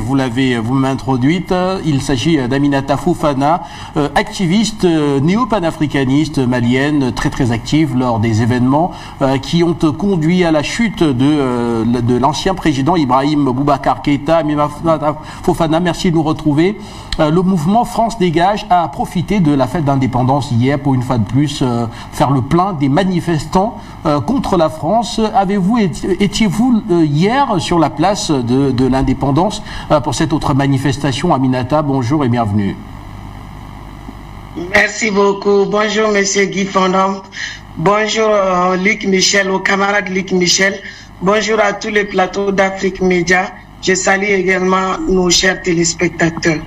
vous l'avez vous-même introduite. Il s'agit d'Aminata Fofana, activiste néo-panafricaniste malienne, très active lors des événements qui ont conduit à la chute de l'ancien président Ibrahim Boubacar Keïta. Aminata Fofana, merci de nous retrouver. Le mouvement France Dégage a profité de la fête d'indépendance hier pour une fois de plus faire le plein des manifestants contre la France. Étiez-vous hier sur la place de l'indépendance pour cette autre manifestation? Aminata, bonjour et bienvenue. Merci beaucoup. Bonjour Monsieur Guy Fondom. Bonjour Luc Michel, aux camarades Luc Michel. Bonjour à tous les plateaux d'Afrique Média. Je salue également nos chers téléspectateurs.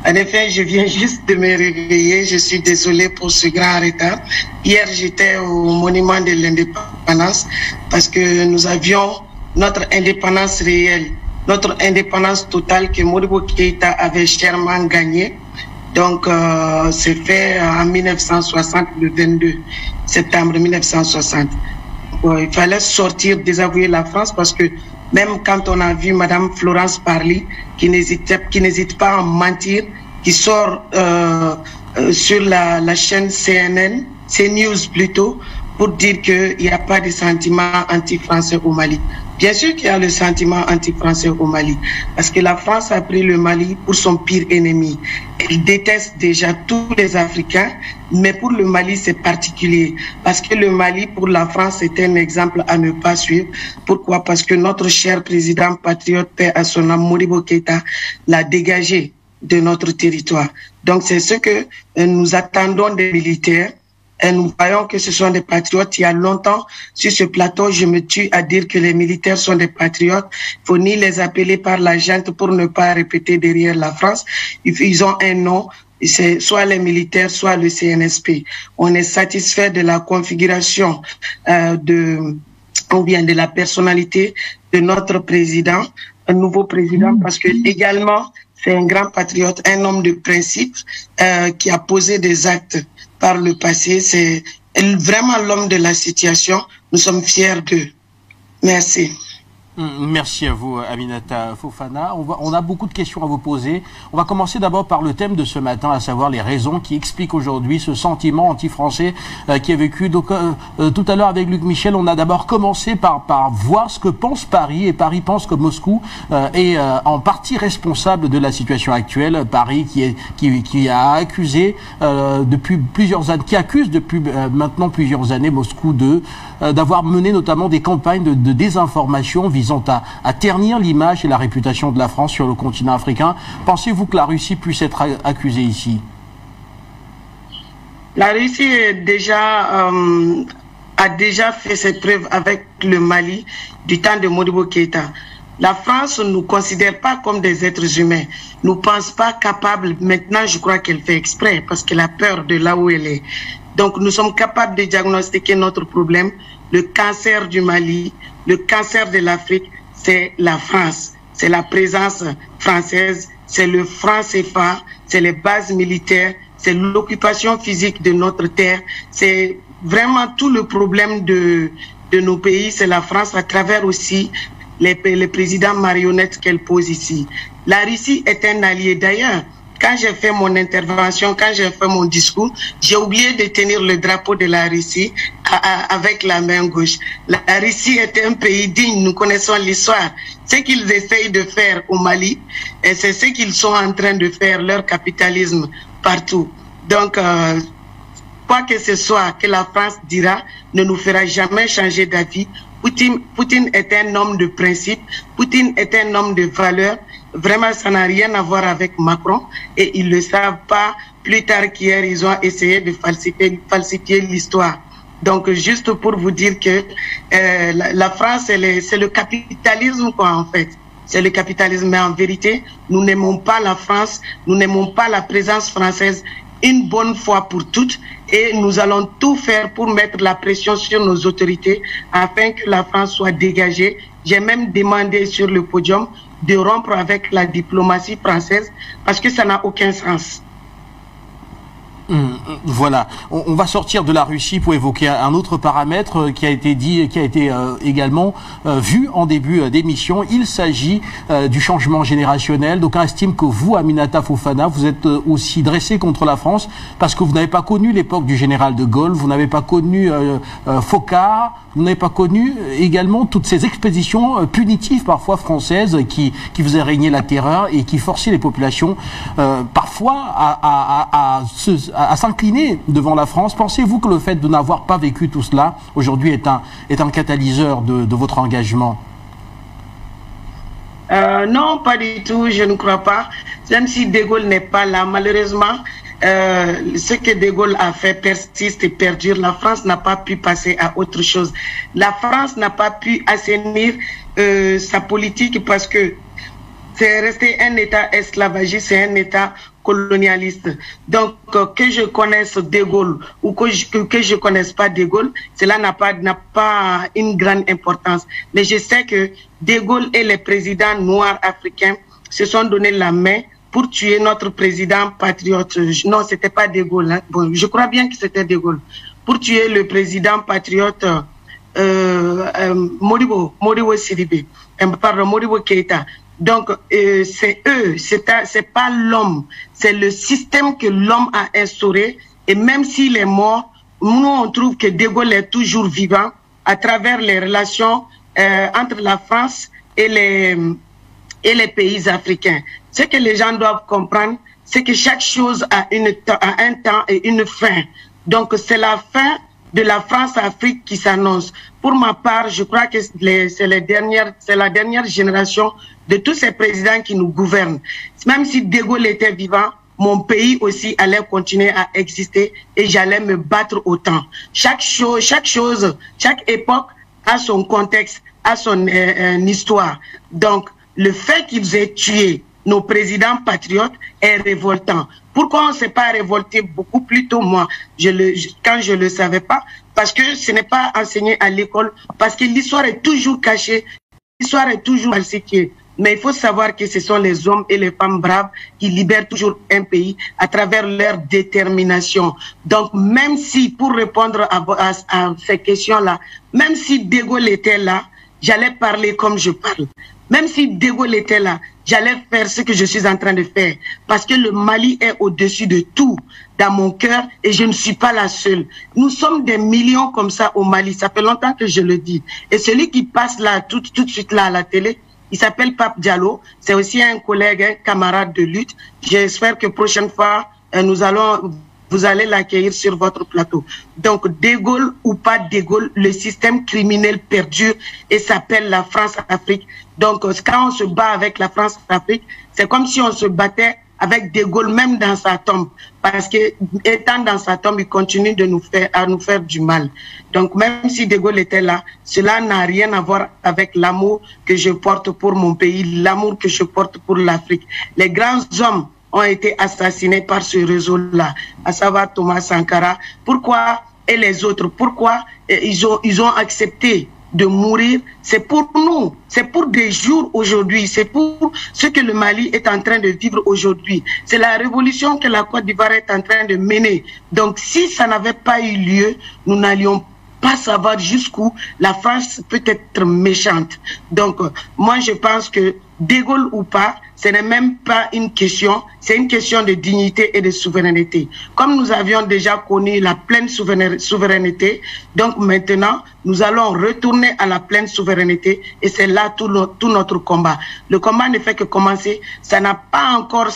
En effet, je viens juste de me réveiller. Je suis désolé pour ce grand retard. Hier, j'étais au monument de l'indépendance parce que nous avions notre indépendance réelle, notre indépendance totale que Modibo Keïta avait chèrement gagnée. Donc, c'est fait en 1960, le 22 septembre 1960. Bon, il fallait sortir, désavouer la France parce que même quand on a vu Madame Florence Parly, qui n'hésite pas à mentir, qui sort sur la chaîne CNN, CNews plutôt, pour dire qu'il n'y a pas de sentiment anti-français au Mali. Bien sûr qu'il y a le sentiment anti-français au Mali, parce que la France a pris le Mali pour son pire ennemi. Elle déteste déjà tous les Africains, mais pour le Mali, c'est particulier. Parce que le Mali, pour la France, est un exemple à ne pas suivre. Pourquoi? Parce que notre cher président patriote, paix à son âme, Modibo Keïta, l'a dégagé de notre territoire. Donc, c'est ce que nous attendons des militaires. Et nous voyons que ce sont des patriotes. Il y a longtemps, sur ce plateau, je me tue à dire que les militaires sont des patriotes. Il faut ni les appeler par la junte pour ne pas répéter derrière la France. Ils ont un nom, c'est soit les militaires, soit le CNSP. On est satisfait de la configuration de la personnalité de notre président, un nouveau président, parce que également, c'est un grand patriote, un homme de principe qui a posé des actes par le passé. C'est vraiment l'homme de la situation. Nous sommes fiers d'eux. Merci. Merci à vous, Aminata Fofana. On a beaucoup de questions à vous poser. On va commencer d'abord par le thème de ce matin, à savoir les raisons qui expliquent aujourd'hui ce sentiment anti-français qui est vécu. Donc, tout à l'heure avec Luc Michel, on a d'abord commencé par voir ce que pense Paris, et Paris pense que Moscou est en partie responsable de la situation actuelle. Paris qui a accusé depuis plusieurs années, qui accuse depuis maintenant plusieurs années Moscou d'avoir mené notamment des campagnes de désinformation visant à ternir l'image et la réputation de la France sur le continent africain. Pensez-vous que la Russie puisse être accusée ici? La Russie a déjà fait ses preuves avec le Mali du temps de Modibo Keïta. La France ne nous considère pas comme des êtres humains. Nous ne pense pas capables. Maintenant, je crois qu'elle fait exprès parce qu'elle a peur de là où elle est. Donc, nous sommes capables de diagnostiquer notre problème. Le cancer du Mali, le cancer de l'Afrique, c'est la France. C'est la présence française, c'est le franc CFA, c'est les bases militaires, c'est l'occupation physique de notre terre. C'est vraiment tout le problème de nos pays, c'est la France à travers aussi les présidents marionnettes qu'elle pose ici. La Russie est un allié d'ailleurs. Quand j'ai fait mon intervention, quand j'ai fait mon discours, j'ai oublié de tenir le drapeau de la Russie avec la main gauche. La Russie est un pays digne, nous connaissons l'histoire. Ce qu'ils essayent de faire au Mali, et c'est ce qu'ils sont en train de faire, leur capitalisme partout. Donc, quoi que ce soit que la France dira, ne nous fera jamais changer d'avis. Poutine est un homme de principe, Poutine est un homme de valeur. Vraiment, ça n'a rien à voir avec Macron et ils ne le savent pas. Plus tard qu'hier, ils ont essayé de falsifier l'histoire. Donc, juste pour vous dire que la France, c'est le capitalisme, quoi, en fait. C'est le capitalisme. Mais en vérité, nous n'aimons pas la France, nous n'aimons pas la présence française une bonne fois pour toutes. Et nous allons tout faire pour mettre la pression sur nos autorités afin que la France soit dégagée. J'ai même demandé sur le podium de rompre avec la diplomatie française parce que ça n'a aucun sens. Voilà, on va sortir de la Russie pour évoquer un autre paramètre qui a été dit, qui a été également vu en début d'émission. Il s'agit du changement générationnel. Donc on estime que vous, Aminata Fofana, vous êtes aussi dressé contre la France parce que vous n'avez pas connu l'époque du général de Gaulle, vous n'avez pas connu Foccart, vous n'avez pas connu également toutes ces expéditions punitives parfois françaises qui faisaient régner la terreur et qui forçaient les populations parfois à s'incliner devant la France. Pensez-vous que le fait de n'avoir pas vécu tout cela aujourd'hui est un catalyseur de votre engagement? Non, pas du tout, je ne crois pas. Même si De Gaulle n'est pas là, malheureusement, ce que De Gaulle a fait persiste et perdure. La France n'a pas pu passer à autre chose. La France n'a pas pu assainir sa politique parce que c'est resté un État esclavagiste, c'est un État colonialiste. Donc, que je connaisse De Gaulle ou que je connaisse pas De Gaulle, cela n'a pas une grande importance. Mais je sais que De Gaulle et les présidents noirs africains se sont donné la main pour tuer notre président patriote. Non, c'était pas De Gaulle. Hein. Bon, je crois bien que c'était De Gaulle. Pour tuer le président patriote Modibo Sidibé, pardon, Modibo Keïta. Donc, c'est eux, c'est pas l'homme, c'est le système que l'homme a instauré. Et même s'il est mort, nous, on trouve que De Gaulle est toujours vivant à travers les relations entre la France et les pays africains. Ce que les gens doivent comprendre, c'est que chaque chose a un temps et une fin. Donc, c'est la fin de la France-Afrique qui s'annonce. Pour ma part, je crois que c'est la dernière génération de tous ces présidents qui nous gouvernent. Même si De Gaulle était vivant, mon pays aussi allait continuer à exister et j'allais me battre autant. Chaque époque a son contexte, a son histoire. Donc, le fait qu'ils aient tué nos présidents patriotes est révoltant. Pourquoi on ne s'est pas révolté beaucoup plus tôt, moi, quand je ne le savais pas? Parce que ce n'est pas enseigné à l'école, parce que l'histoire est toujours cachée, l'histoire est toujours falsifiée. Mais il faut savoir que ce sont les hommes et les femmes braves qui libèrent toujours un pays à travers leur détermination. Donc, même si, pour répondre à ces questions-là, même si De Gaulle était là, j'allais parler comme je parle. Même si De Gaulle était là, j'allais faire ce que je suis en train de faire. Parce que le Mali est au-dessus de tout dans mon cœur et je ne suis pas la seule. Nous sommes des millions comme ça au Mali. Ça fait longtemps que je le dis. Et celui qui passe là, tout de suite là à la télé, il s'appelle Pape Diallo. C'est aussi un collègue, un camarade de lutte. J'espère que prochaine fois, vous allez l'accueillir sur votre plateau. Donc, De Gaulle ou pas De Gaulle, le système criminel perdure et s'appelle la France-Afrique. Donc, quand on se bat avec la France-Afrique, c'est comme si on se battait avec De Gaulle, même dans sa tombe. Parce que, étant dans sa tombe, il continue de nous faire du mal. Donc, même si De Gaulle était là, cela n'a rien à voir avec l'amour que je porte pour mon pays, l'amour que je porte pour l'Afrique. Les grands hommes ont été assassinés par ce réseau-là, à savoir Thomas Sankara. Pourquoi? Et les autres, pourquoi ils ont accepté de mourir? C'est pour nous, c'est pour des jours aujourd'hui, c'est pour ce que le Mali est en train de vivre aujourd'hui. C'est la révolution que la Côte d'Ivoire est en train de mener. Donc si ça n'avait pas eu lieu, nous n'allions pas savoir jusqu'où la France peut être méchante. Donc, moi, je pense que De Gaulle ou pas, ce n'est même pas une question, c'est une question de dignité et de souveraineté. Comme nous avions déjà connu la pleine souveraineté, donc maintenant, nous allons retourner à la pleine souveraineté et c'est là tout notre combat. Le combat ne fait que commencer, ce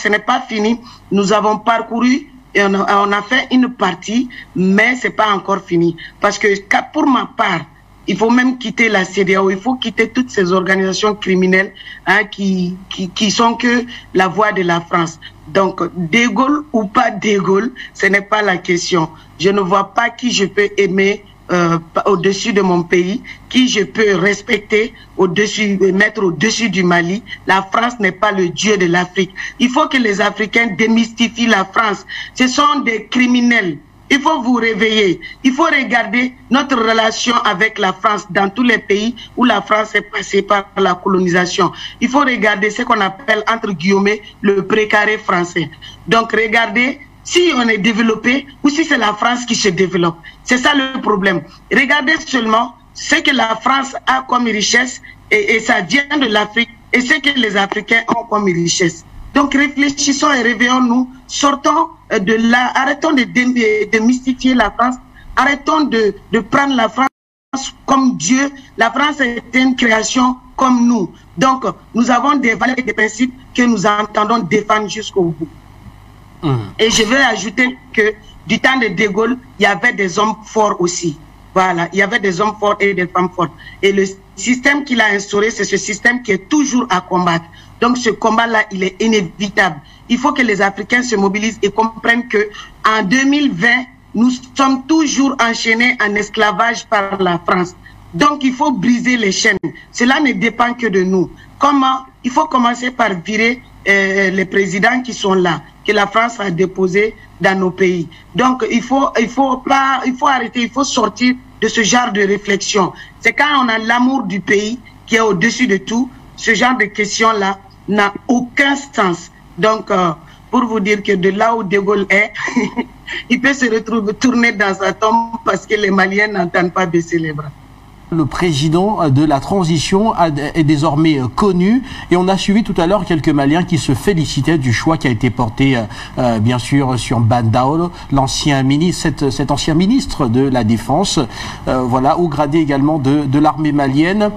n'est pas fini. Nous avons parcouru et on a fait une partie, mais c'est pas encore fini. Parce que pour ma part, il faut même quitter la CEDEAO, il faut quitter toutes ces organisations criminelles qui sont que la voix de la France. Donc, De Gaulle ou pas De Gaulle, ce n'est pas la question. Je ne vois pas qui je peux aimer au-dessus de mon pays, qui je peux respecter mettre au-dessus du Mali. La France n'est pas le dieu de l'Afrique. Il faut que les Africains démystifient la France. Ce sont des criminels. Il faut vous réveiller. Il faut regarder notre relation avec la France dans tous les pays où la France est passée par la colonisation. Il faut regarder ce qu'on appelle, entre guillemets, le précaré français. Donc, regardez si on est développé ou si c'est la France qui se développe. C'est ça le problème. Regardez seulement ce que la France a comme richesse et ça vient de l'Afrique et ce que les Africains ont comme richesse. Donc réfléchissons et réveillons-nous, sortons de là, arrêtons de mystifier la France, arrêtons de prendre la France comme Dieu. La France est une création comme nous. Donc nous avons des valeurs et des principes que nous entendons défendre jusqu'au bout. Et je veux ajouter que du temps de De Gaulle, il y avait des hommes forts aussi. Voilà, il y avait des hommes forts et des femmes fortes. Et le système qu'il a instauré, c'est ce système qui est toujours à combattre. Donc ce combat-là, il est inévitable. Il faut que les Africains se mobilisent et comprennent que en 2020, nous sommes toujours enchaînés en esclavage par la France. Donc il faut briser les chaînes. Cela ne dépend que de nous. Comment? Il faut commencer par virer les présidents qui sont là, que la France a déposés dans nos pays. Donc il faut arrêter, il faut sortir de ce genre de réflexion. C'est quand on a l'amour du pays qui est au-dessus de tout, ce genre de questions-là n'a aucun sens. Donc, pour vous dire que de là où De Gaulle est, il peut se retrouver tourné dans sa tombe parce que les Maliens n'entendent pas baisser les bras. Le président de la transition est désormais connu et on a suivi tout à l'heure quelques Maliens qui se félicitaient du choix qui a été porté bien sûr sur Bandaogo, l'ancien ministre, cet ancien ministre de la Défense, voilà, haut gradé également de l'armée malienne.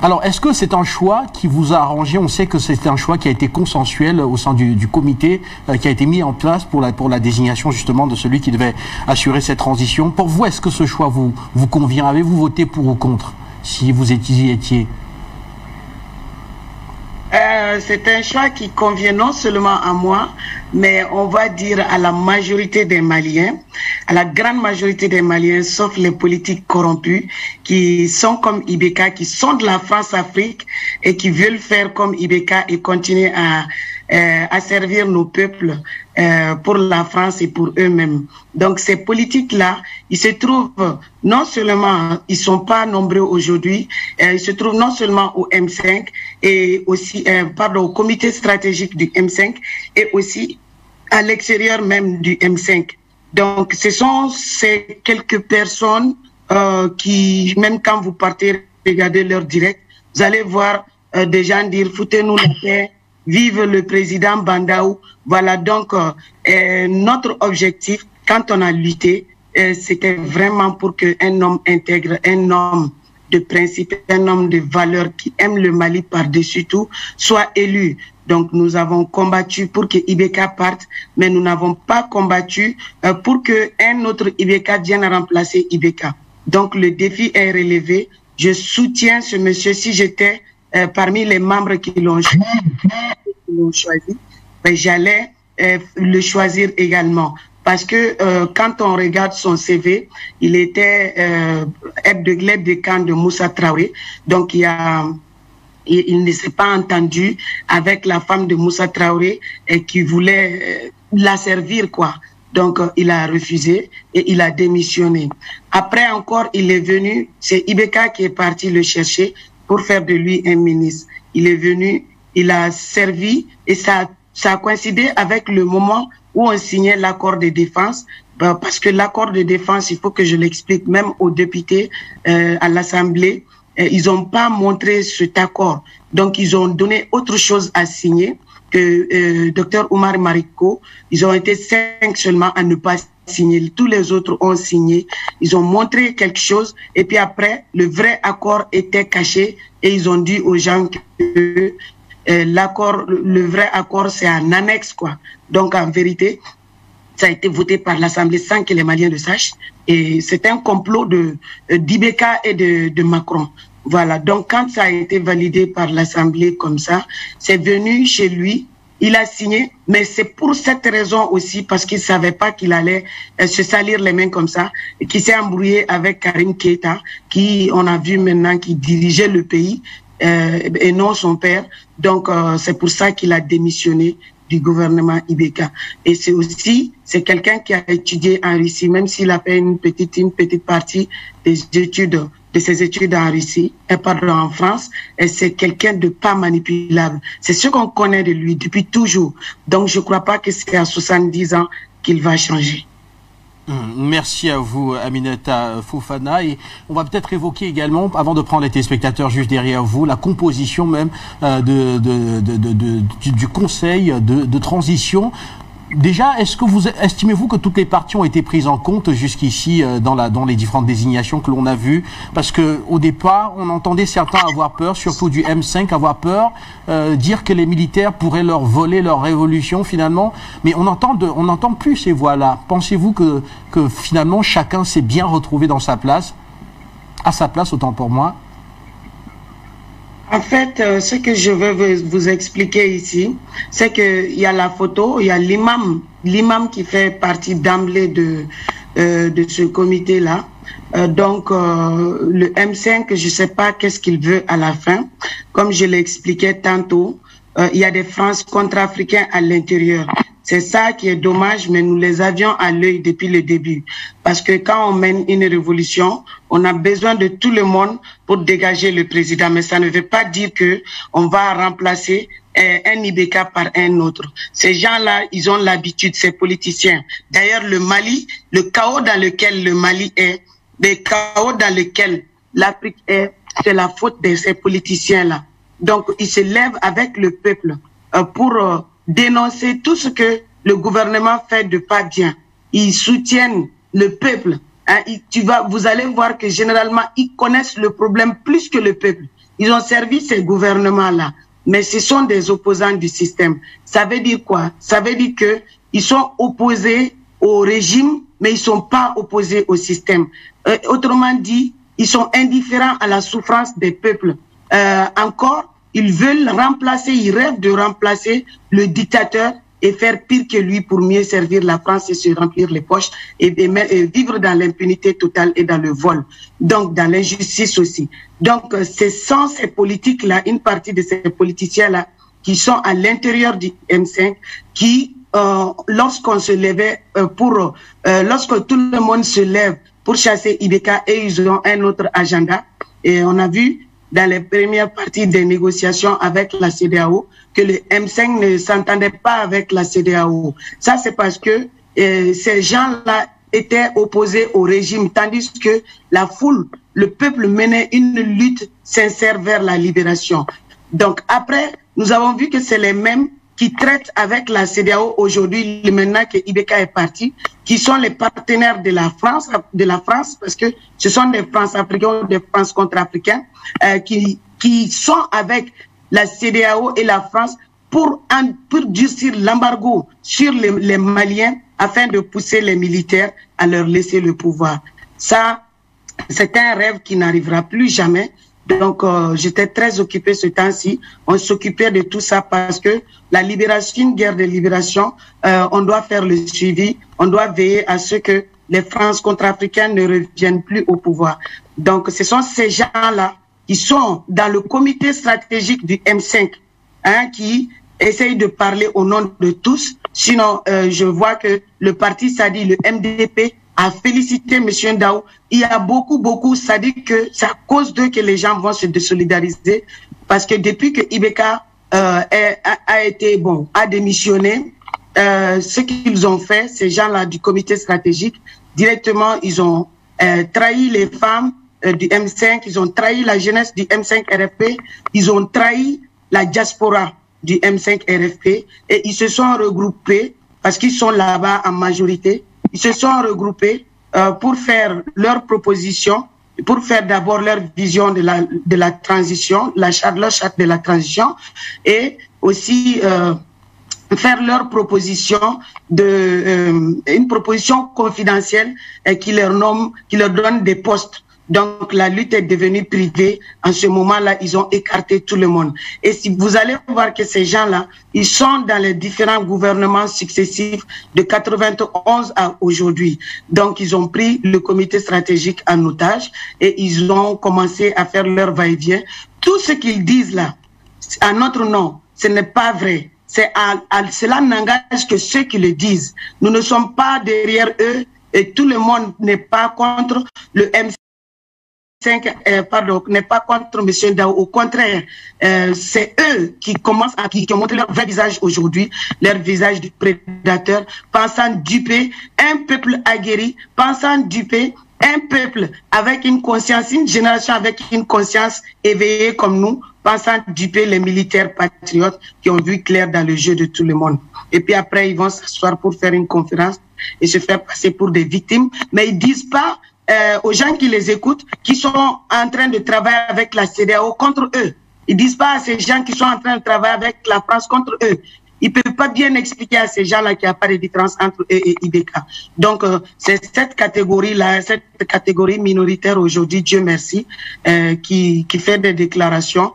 Alors, est-ce que c'est un choix qui vous a arrangé? On sait que c'est un choix qui a été consensuel au sein du comité qui a été mis en place pour la désignation justement de celui qui devait assurer cette transition. Pour vous, est-ce que ce choix vous convient? Avez-vous voté pour ou contre, si vous y étiez? C'est un choix qui convient non seulement à moi, mais on va dire à la majorité des Maliens, à la grande majorité des Maliens, sauf les politiques corrompus, qui sont comme Ibeka, qui sont de la France-Afrique et qui veulent faire comme Ibeka et continuer à servir nos peuples pour la France et pour eux-mêmes. Donc ces politiques-là, ils se trouvent non seulement, ils sont pas nombreux aujourd'hui, ils se trouvent non seulement au M5 et aussi au comité stratégique du M5 et aussi à l'extérieur même du M5. Donc ce sont ces quelques personnes qui, même quand vous partez regarder leur direct, vous allez voir des gens dire foutez-nous la paix, vive le président Bandaogo. Voilà donc notre objectif quand on a lutté, c'était vraiment pour qu'un homme intègre, un homme de principe, un homme de valeurs qui aime le Mali par-dessus tout, soit élu. Donc nous avons combattu pour que Ibeka parte, mais nous n'avons pas combattu pour qu'un autre Ibeka vienne remplacer Ibeka. Donc le défi est relevé. Je soutiens ce monsieur. Si j'étais parmi les membres qui l'ont choisi, ben, j'allais le choisir également. Parce que quand on regarde son CV, il était aide de camp de Moussa Traoré. Donc il ne s'est pas entendu avec la femme de Moussa Traoré qui voulait la servir, quoi. Donc il a refusé et il a démissionné. Après encore, il est venu, c'est Ibeka qui est parti le chercher pour faire de lui un ministre. Il est venu, il a servi et ça a coïncidé avec le moment où on signait l'accord de défense, parce que l'accord de défense, il faut que je l'explique même aux députés à l'Assemblée, ils n'ont pas montré cet accord. Donc, ils ont donné autre chose à signer que Dr Oumar Mariko. Ils ont été 5 seulement à ne pas signer. Tous les autres ont signé. Ils ont montré quelque chose et puis après, le vrai accord était caché et ils ont dit aux gens que l'accord, le vrai accord, c'est un annexe, quoi. Donc, en vérité, ça a été voté par l'Assemblée sans que les Maliens le sachent. Et c'est un complot d'Ibeka et de Macron. Voilà. Donc, quand ça a été validé par l'Assemblée comme ça, c'est venu chez lui. Il a signé, mais c'est pour cette raison aussi, parce qu'il savait pas qu'il allait se salir les mains comme ça, et qu'il s'est embrouillé avec Karim Keïta, qui, on a vu maintenant, qui dirigeait le pays, et non son père. Donc, c'est pour ça qu'il a démissionné du gouvernement Ibeka. Et c'est aussi, c'est quelqu'un qui a étudié en Russie, même s'il a fait une petite partie des études, de ses études en Russie, et pardon, en France, et c'est quelqu'un de pas manipulable. C'est ce qu'on connaît de lui depuis toujours. Donc, je crois pas que c'est à 70 ans qu'il va changer. Merci à vous, Aminata Fofana. Et on va peut-être évoquer également, avant de prendre les téléspectateurs juste derrière vous, la composition même du conseil de transition. Déjà, estimez-vous que toutes les parties ont été prises en compte jusqu'ici dans les différentes désignations que l'on a vues? Parce que au départ, on entendait certains avoir peur, surtout du M5, avoir peur, dire que les militaires pourraient leur voler leur révolution finalement. Mais on n'entend plus ces voix-là. Pensez-vous que finalement chacun s'est bien retrouvé dans sa place, à sa place autant pour moi? En fait, ce que je veux vous expliquer ici, c'est qu'il y a la photo, il y a l'imam qui fait partie d'emblée de ce comité-là. Le M5, je ne sais pas qu'est-ce qu'il veut à la fin. Comme je l'expliquais tantôt, il y a des France contre-africains à l'intérieur. C'est ça qui est dommage, mais nous les avions à l'œil depuis le début. Parce que quand on mène une révolution, on a besoin de tout le monde pour dégager le président. Mais ça ne veut pas dire que on va remplacer un Ibeka par un autre. Ces gens-là, ils ont l'habitude, ces politiciens. D'ailleurs, le Mali, le chaos dans lequel le Mali est, le chaos dans lequel l'Afrique est, c'est la faute de ces politiciens-là. Donc, ils se lèvent avec le peuple pour dénoncer tout ce que le gouvernement fait de pas bien. Ils soutiennent le peuple. Vous allez voir que généralement, ils connaissent le problème plus que le peuple. Ils ont servi ces gouvernements-là, mais ce sont des opposants du système. Ça veut dire quoi? Ça veut dire que ils sont opposés au régime, mais ils sont pas opposés au système. Autrement dit, ils sont indifférents à la souffrance des peuples. Encore, ils veulent remplacer, ils rêvent de remplacer le dictateur et faire pire que lui pour mieux servir la France et se remplir les poches et vivre dans l'impunité totale et dans le vol. Donc, dans l'injustice aussi. Donc, ce sont ces politiques-là, une partie de ces politiciens-là qui sont à l'intérieur du M5 qui, lorsqu'on se levait lorsque tout le monde se lève pour chasser Ibeka et ils ont un autre agenda. Et on a vu dans les premières parties des négociations avec la CEDEAO, que le M5 ne s'entendait pas avec la CEDEAO. Ça, c'est parce que ces gens-là étaient opposés au régime, tandis que la foule, le peuple menait une lutte sincère vers la libération. Donc après, nous avons vu que c'est les mêmes qui traitent avec la CEDEAO aujourd'hui, maintenant que Ibeka est parti, qui sont les partenaires de la France, parce que ce sont des France-Africains ou des France contre-africains, qui sont avec la CEDEAO et la France pour durcir l'embargo sur les Maliens afin de pousser les militaires à leur laisser le pouvoir. Ça, c'est un rêve qui n'arrivera plus jamais. Donc, j'étais très occupée ce temps-ci. On s'occupait de tout ça parce que la libération, une guerre de libération, on doit faire le suivi, on doit veiller à ce que les France contre-africains ne reviennent plus au pouvoir. Donc, ce sont ces gens-là qui sont dans le comité stratégique du M5, qui essayent de parler au nom de tous. Sinon, je vois que le parti, ça dit le MDP, a félicité M. Ndao. Il y a beaucoup, ça dit que c'est à cause d'eux que les gens vont se désolidariser, parce que depuis que Ibeka a démissionné, ce qu'ils ont fait, ces gens-là du comité stratégique, directement, ils ont trahi les femmes du M5, ils ont trahi la jeunesse du M5 RFP, ils ont trahi la diaspora du M5 RFP et ils se sont regroupés, parce qu'ils sont là-bas en majorité, ils se sont regroupés pour faire leurs propositions, pour faire d'abord leur vision de la transition, leur charte de la transition, et aussi faire leur proposition une proposition confidentielle qui leur donne des postes. Donc la lutte est devenue privée. En ce moment-là, ils ont écarté tout le monde. Et si vous allez voir que ces gens-là, ils sont dans les différents gouvernements successifs de 91 à aujourd'hui. Donc ils ont pris le comité stratégique en otage et ils ont commencé à faire leur va-et-vient. Tout ce qu'ils disent là, à notre nom, ce n'est pas vrai. Cela n'engage que ceux qui le disent. Nous ne sommes pas derrière eux et tout le monde n'est pas contre le MC. pardon, n'est pas contre M. Daou. Au contraire, c'est eux qui ont montré leur vrai visage aujourd'hui, leur visage de prédateur, pensant duper un peuple aguerri, pensant duper un peuple avec une conscience, une génération avec une conscience éveillée comme nous, pensant duper les militaires patriotes qui ont vu clair dans le jeu de tout le monde. Et puis après, ils vont s'asseoir pour faire une conférence et se faire passer pour des victimes, mais ils disent pas aux gens qui les écoutent, qui sont en train de travailler avec la CEDEAO contre eux. Ils disent pas à ces gens qui sont en train de travailler avec la France contre eux. Ils peuvent pas bien expliquer à ces gens-là qu'il n'y a pas de différence entre eux et IBK. Donc, c'est cette catégorie-là, cette catégorie minoritaire aujourd'hui, Dieu merci, qui fait des déclarations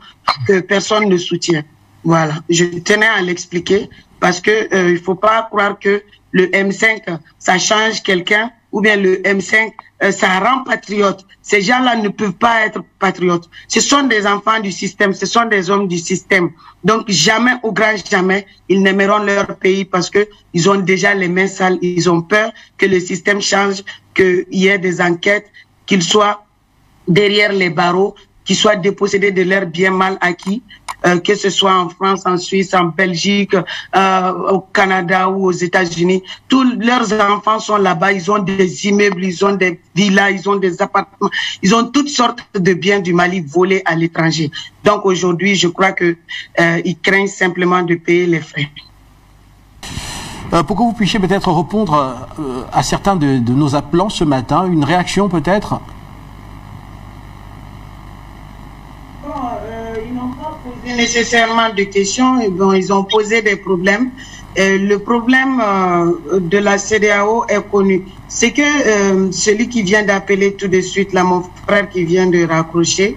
que personne ne soutient. Voilà. Je tenais à l'expliquer parce que il faut pas croire que le M5, ça change quelqu'un, ou bien le M5, ça rend patriote. Ces gens-là ne peuvent pas être patriotes. Ce sont des enfants du système, ce sont des hommes du système. Donc jamais, au grand jamais, ils n'aimeront leur pays parce que ils ont déjà les mains sales. Ils ont peur que le système change, qu'il y ait des enquêtes, qu'ils soient derrière les barreaux, qu'ils soient dépossédés de leurs biens mal acquis. Que ce soit en France, en Suisse, en Belgique, au Canada ou aux États-Unis. Tous leurs enfants sont là-bas, ils ont des immeubles, ils ont des villas, ils ont des appartements, ils ont toutes sortes de biens du Mali volés à l'étranger. Donc aujourd'hui, je crois que ils craignent simplement de payer les frais. Pour que vous puissiez peut-être répondre à certains de nos appelants ce matin, une réaction peut-être? Nécessairement de questions, et bon, ils ont posé des problèmes. Le problème de la CEDEAO est connu. C'est que celui qui vient d'appeler tout de suite, là, mon frère qui vient de raccrocher,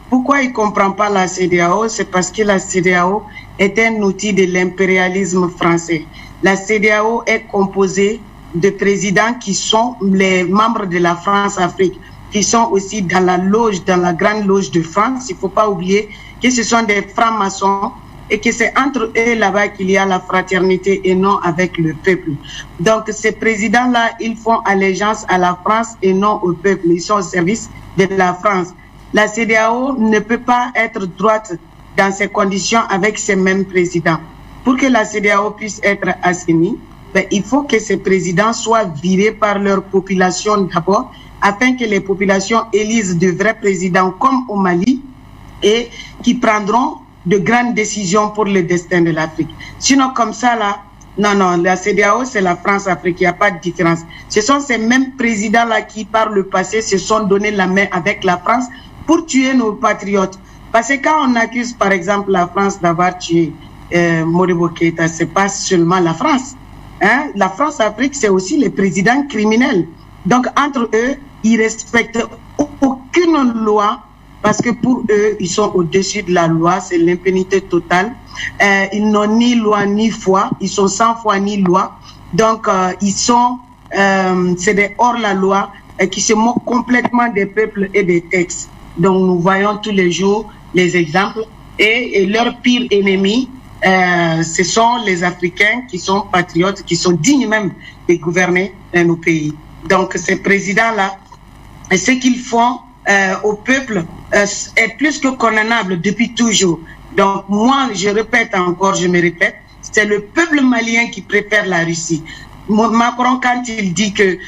pourquoi il ne comprend pas la CEDEAO? C'est parce que la CEDEAO est un outil de l'impérialisme français. La CEDEAO est composée de présidents qui sont les membres de la France-Afrique, qui sont aussi dans la loge, dans la grande loge de France. Il ne faut pas oublier que ce sont des francs-maçons et que c'est entre eux là-bas qu'il y a la fraternité et non avec le peuple. Donc ces présidents-là, ils font allégeance à la France et non au peuple. Ils sont au service de la France. La CEDEAO ne peut pas être droite dans ces conditions avec ces mêmes présidents. Pour que la CEDEAO puisse être assainie, il faut que ces présidents soient virés par leur population d'abord, afin que les populations élisent de vrais présidents comme au Mali et qui prendront de grandes décisions pour le destin de l'Afrique. Sinon, comme ça, là, non, la CEDEAO, c'est la France-Afrique, il n'y a pas de différence. Ce sont ces mêmes présidents-là qui, par le passé, se sont donné la main avec la France pour tuer nos patriotes. Parce que quand on accuse, par exemple, la France d'avoir tué Modibo Keïta, ce n'est pas seulement la France. Hein? La France-Afrique, c'est aussi les présidents criminels. Donc, entre eux, ils respectent aucune loi parce que pour eux, ils sont au-dessus de la loi, c'est l'impunité totale. Ils n'ont ni loi ni foi, ils sont sans foi ni loi. Donc, ils sont, c'est des hors-la-loi qui se moquent complètement des peuples et des textes. Donc, nous voyons tous les jours les exemples. Et leur pire ennemi, ce sont les Africains qui sont patriotes, qui sont dignes même de gouverner nos pays. Donc, ces présidents-là, ce qu'ils font au peuple est plus que condamnable depuis toujours. Donc, moi, je répète encore, je me répète, c'est le peuple malien qui préfère la Russie. Macron, quand il dit que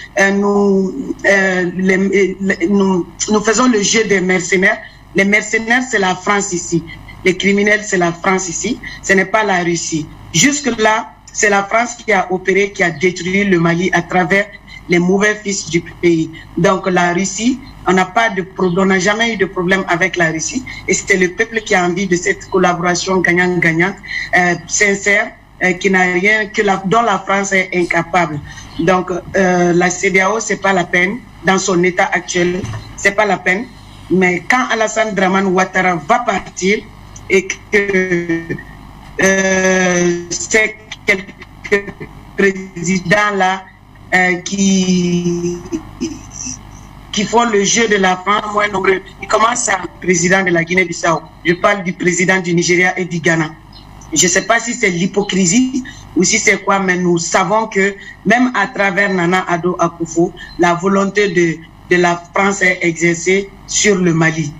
nous faisons le jeu des mercenaires, les mercenaires, c'est la France ici. Les criminels, c'est la France ici. Ce n'est pas la Russie. Jusque-là, c'est la France qui a opéré, qui a détruit le Mali à travers les mauvais fils du pays. Donc la Russie, on n'a jamais eu de problème avec la Russie. Et c'était le peuple qui a envie de cette collaboration gagnant-gagnante, sincère, qui n'a rien, dont la France est incapable. Donc la CEDEAO, c'est pas la peine, dans son état actuel, c'est pas la peine. Mais quand Alassane Dramane Ouattara va partir et que c'est quelques présidents-là qui font le jeu de la France, moins nombreux. Il commence à président de la Guinée-Bissau. Je parle du président du Nigeria et du Ghana. Je ne sais pas si c'est l'hypocrisie ou si c'est quoi, mais nous savons que même à travers Nana Addo Akufo, la volonté de la France est exercée sur le Mali,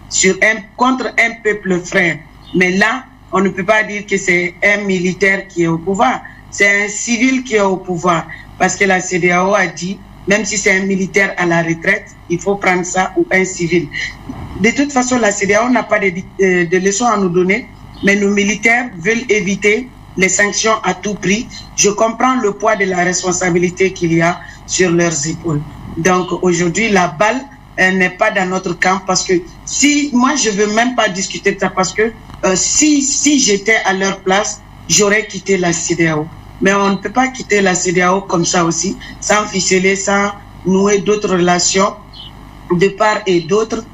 contre un peuple frère. Mais là, on ne peut pas dire que c'est un militaire qui est au pouvoir, c'est un civil qui est au pouvoir. Parce que la CEDEAO a dit, même si c'est un militaire à la retraite, il faut prendre ça ou un civil. De toute façon, la CEDEAO n'a pas de leçons à nous donner, mais nos militaires veulent éviter les sanctions à tout prix. Je comprends le poids de la responsabilité qu'il y a sur leurs épaules. Donc aujourd'hui, la balle n'est pas dans notre camp, parce que moi je veux même pas discuter de ça, parce que si j'étais à leur place, j'aurais quitté la CEDEAO. Mais on ne peut pas quitter la CEDEAO comme ça aussi, sans ficeler, sans nouer d'autres relations de part et d'autre,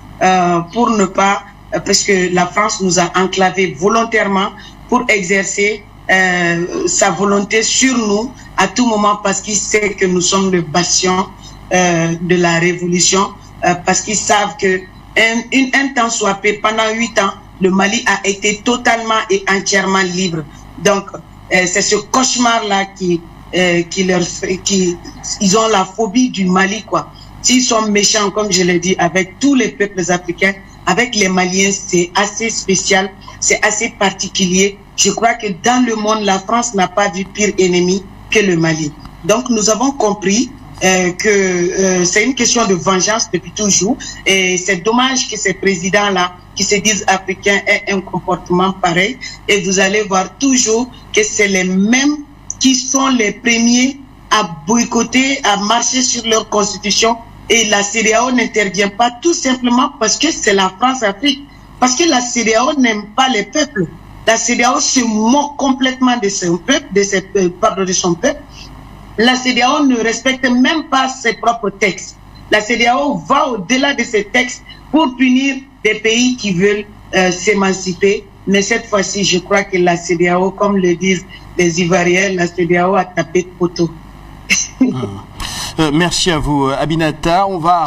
pour ne pas, parce que la France nous a enclavés volontairement pour exercer sa volonté sur nous à tout moment, parce qu'il sait que nous sommes le bastion de la révolution, parce qu'ils savent que un temps soit peu, pendant 8 ans, le Mali a été totalement et entièrement libre. Donc, c'est ce cauchemar-là qui leur fait, ils ont la phobie du Mali, quoi. S'ils sont méchants, comme je l'ai dit, avec tous les peuples africains, avec les Maliens, c'est assez spécial, c'est assez particulier. Je crois que dans le monde, la France n'a pas vu pire ennemi que le Mali. Donc, nous avons compris que c'est une question de vengeance depuis toujours, et c'est dommage que ces présidents-là qui se disent africains aient un comportement pareil, et vous allez voir toujours que c'est les mêmes qui sont les premiers à boycotter, à marcher sur leur constitution, et la CEDEAO n'intervient pas, tout simplement parce que c'est la France-Afrique, parce que la CEDEAO n'aime pas les peuples. La CEDEAO se moque complètement de son peuple, de son peuple. La CEDEAO ne respecte même pas ses propres textes. La CEDEAO va au-delà de ces textes pour punir des pays qui veulent s'émanciper. Mais cette fois-ci, je crois que la CEDEAO, comme le disent les Ivoiriens, la CEDEAO a tapé de poteau. Merci à vous, Aminata. On va